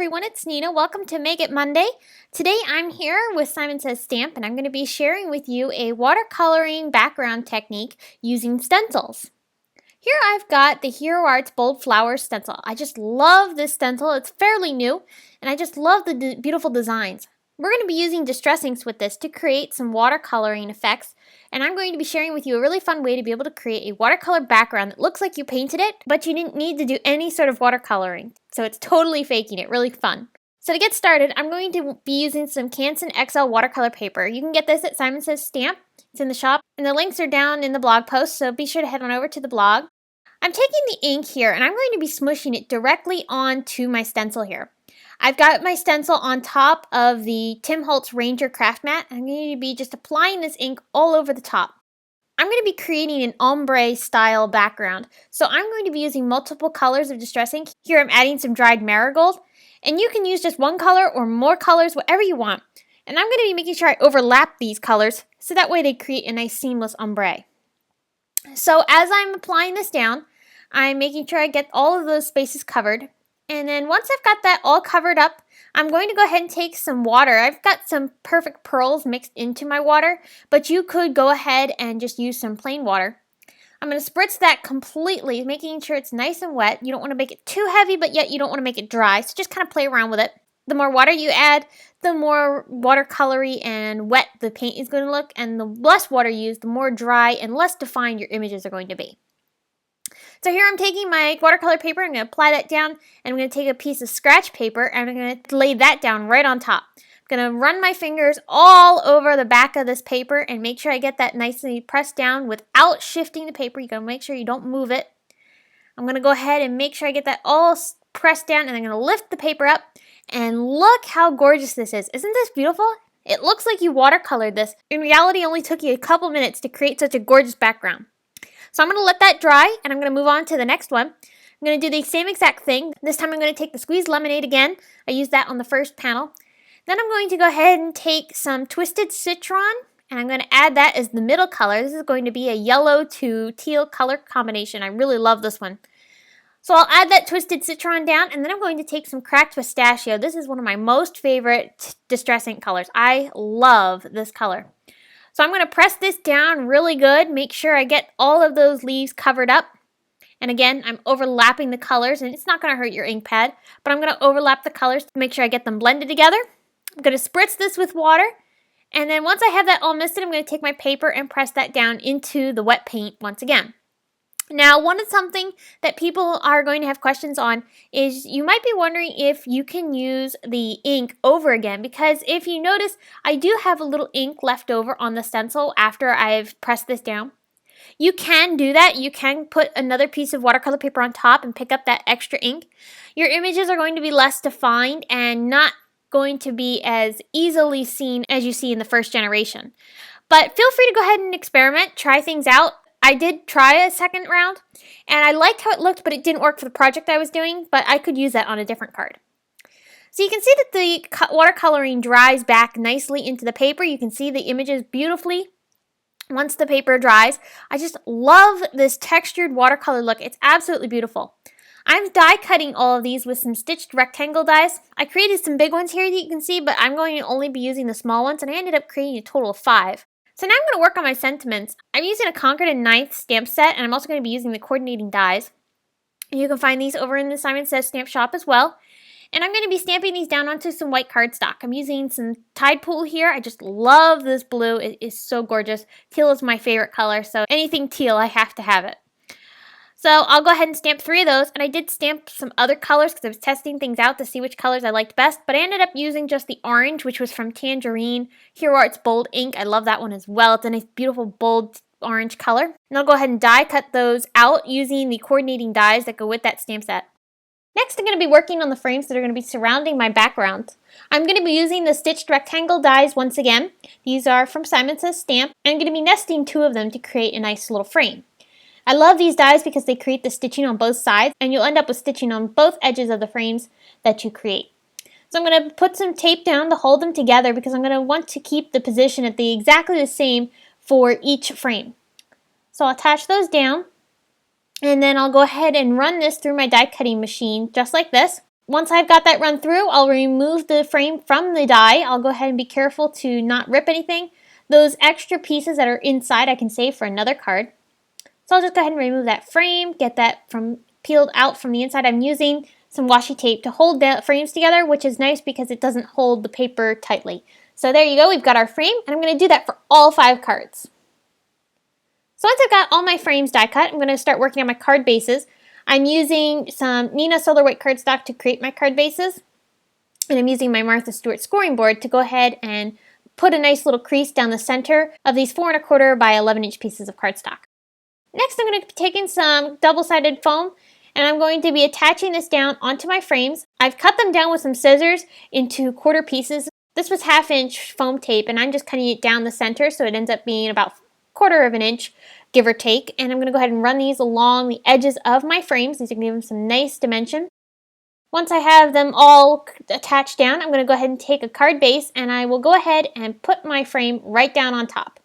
everyone, it's Nina. Welcome to Make It Monday. Today I'm here with Simon Says Stamp and I'm going to be sharing with you a watercoloring background technique using stencils. Here I've got the Hero Arts Bold Flower stencil. I just love this stencil. It's fairly new and I just love the beautiful designs. We're going to be using distress inks with this to create some watercoloring effects, and I'm going to be sharing with you a really fun way to be able to create a watercolor background that looks like you painted it, but you didn't need to do any sort of watercoloring. So it's totally faking it, really fun. So to get started, I'm going to be using some Canson XL watercolor paper. You can get this at Simon Says Stamp. It's in the shop, and the links are down in the blog post, so be sure to head on over to the blog. I'm taking the ink here, and I'm going to be smushing it directly onto my stencil here. I've got my stencil on top of the Tim Holtz Ranger craft mat. I'm going to be just applying this ink all over the top. I'm going to be creating an ombre style background. So I'm going to be using multiple colors of distress ink. Here I'm adding some dried marigold. And you can use just one color or more colors, whatever you want. And I'm going to be making sure I overlap these colors so that way they create a nice seamless ombre. So as I'm applying this down, I'm making sure I get all of those spaces covered. And then once I've got that all covered up, I'm going to go ahead and take some water. I've got some perfect pearls mixed into my water, but you could go ahead and just use some plain water. I'm going to spritz that completely, making sure it's nice and wet. You don't want to make it too heavy, but yet you don't want to make it dry, so just kind of play around with it. The more water you add, the more watercolory and wet the paint is going to look, and the less water you use, the more dry and less defined your images are going to be. So here I'm taking my watercolor paper, I'm going to apply that down, and I'm going to take a piece of scratch paper, and I'm going to lay that down right on top. I'm going to run my fingers all over the back of this paper and make sure I get that nicely pressed down without shifting the paper. You're going to make sure you don't move it. I'm going to go ahead and make sure I get that all pressed down, and I'm going to lift the paper up, and look how gorgeous this is. Isn't this beautiful? It looks like you watercolored this. In reality, it only took you a couple minutes to create such a gorgeous background. So I'm going to let that dry, and I'm going to move on to the next one. I'm going to do the same exact thing. This time I'm going to take the squeezed lemonade again. I used that on the first panel. Then I'm going to go ahead and take some twisted citron, and I'm going to add that as the middle color. This is going to be a yellow to teal color combination. I really love this one. So I'll add that twisted citron down, and then I'm going to take some cracked pistachio. This is one of my most favorite distress ink colors. I love this color. So I'm going to press this down really good, make sure I get all of those leaves covered up. And again, I'm overlapping the colors, and it's not going to hurt your ink pad, but I'm going to overlap the colors to make sure I get them blended together. I'm going to spritz this with water, and then once I have that all misted, I'm going to take my paper and press that down into the wet paint once again. Now, something that people are going to have questions on is you might be wondering if you can use the ink over again, because if you notice, I do have a little ink left over on the stencil after I've pressed this down. You can do that. You can put another piece of watercolor paper on top and pick up that extra ink. Your images are going to be less defined and not going to be as easily seen as you see in the first generation. But feel free to go ahead and experiment, try things out. I did try a second round, and I liked how it looked, but it didn't work for the project I was doing, but I could use that on a different card. So you can see that the watercoloring dries back nicely into the paper. You can see the images beautifully once the paper dries. I just love this textured watercolor look. It's absolutely beautiful. I'm die cutting all of these with some stitched rectangle dies. I created some big ones here that you can see, but I'm going to only be using the small ones, and I ended up creating a total of 5. So now I'm going to work on my sentiments. I'm using a Concord and 9th stamp set, and I'm also going to be using the coordinating dies. You can find these over in the Simon Says Stamp shop as well. And I'm going to be stamping these down onto some white cardstock. I'm using some Tide Pool here. I just love this blue. It is so gorgeous. Teal is my favorite color, so anything teal, I have to have it. So I'll go ahead and stamp 3 of those, and I did stamp some other colors because I was testing things out to see which colors I liked best, but I ended up using just the orange, which was from Tangerine Hero Arts Bold Ink. I love that one as well. It's a nice, beautiful, bold orange color. And I'll go ahead and die cut those out using the coordinating dies that go with that stamp set. Next, I'm going to be working on the frames that are going to be surrounding my background. I'm going to be using the stitched rectangle dies once again. These are from Simon Says Stamp. I'm going to be nesting 2 of them to create a nice little frame. I love these dies because they create the stitching on both sides, and you'll end up with stitching on both edges of the frames that you create. So I'm going to put some tape down to hold them together because I'm going to want to keep the position at exactly the same for each frame. So I'll attach those down, and then I'll go ahead and run this through my die cutting machine just like this. Once I've got that run through, I'll remove the frame from the die. I'll go ahead and be careful to not rip anything. Those extra pieces that are inside I can save for another card. So I'll just go ahead and remove that frame, get that peeled out from the inside. I'm using some washi tape to hold the frames together, which is nice because it doesn't hold the paper tightly. So there you go, we've got our frame, and I'm going to do that for all 5 cards. So once I've got all my frames die cut, I'm going to start working on my card bases. I'm using some Nina Solar White cardstock to create my card bases, and I'm using my Martha Stewart scoring board to go ahead and put a nice little crease down the center of these 4 1/4 by 11-inch pieces of cardstock. Next, I'm going to be taking some double-sided foam, and I'm going to be attaching this down onto my frames. I've cut them down with some scissors into quarter pieces. This was 1/2 inch foam tape, and I'm just cutting it down the center so it ends up being about 1/4 of an inch, give or take. And I'm going to go ahead and run these along the edges of my frames. These are going to give them some nice dimension. Once I have them all attached down, I'm going to go ahead and take a card base, and I will go ahead and put my frame right down on top.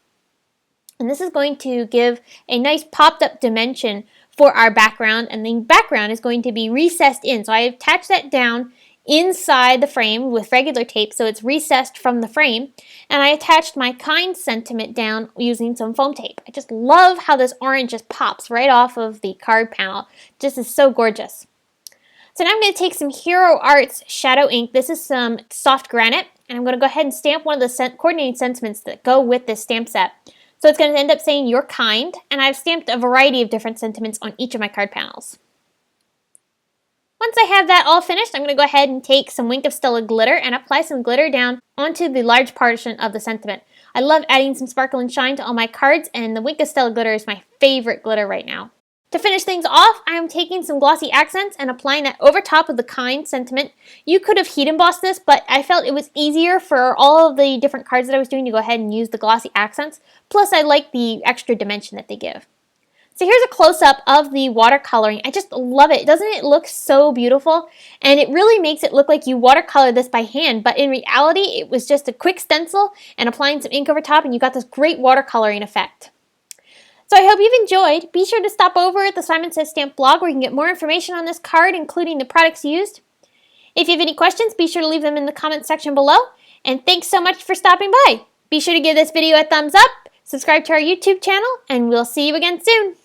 And this is going to give a nice popped up dimension for our background, and the background is going to be recessed in. So I attached that down inside the frame with regular tape so it's recessed from the frame, and I attached my kind sentiment down using some foam tape. I just love how this orange just pops right off of the card panel. It just is so gorgeous. So now I'm going to take some Hero Arts shadow ink. This is some soft granite, and I'm going to go ahead and stamp one of the coordinating sentiments that go with this stamp set. So it's going to end up saying "You're kind," and I've stamped a variety of different sentiments on each of my card panels. Once I have that all finished, I'm going to go ahead and take some Wink of Stella glitter and apply some glitter down onto the large portion of the sentiment. I love adding some sparkle and shine to all my cards, and the Wink of Stella glitter is my favorite glitter right now. To finish things off, I'm taking some glossy accents and applying that over top of the kind sentiment. You could have heat embossed this, but I felt it was easier for all of the different cards that I was doing to go ahead and use the glossy accents. Plus, I like the extra dimension that they give. So here's a close-up of the watercoloring. I just love it. Doesn't it look so beautiful? And it really makes it look like you watercolor this by hand, but in reality, it was just a quick stencil and applying some ink over top, and you got this great watercoloring effect. So I hope you've enjoyed. Be sure to stop over at the Simon Says Stamp blog where you can get more information on this card, including the products used. If you have any questions, be sure to leave them in the comments section below. And thanks so much for stopping by. Be sure to give this video a thumbs up, subscribe to our YouTube channel, and we'll see you again soon.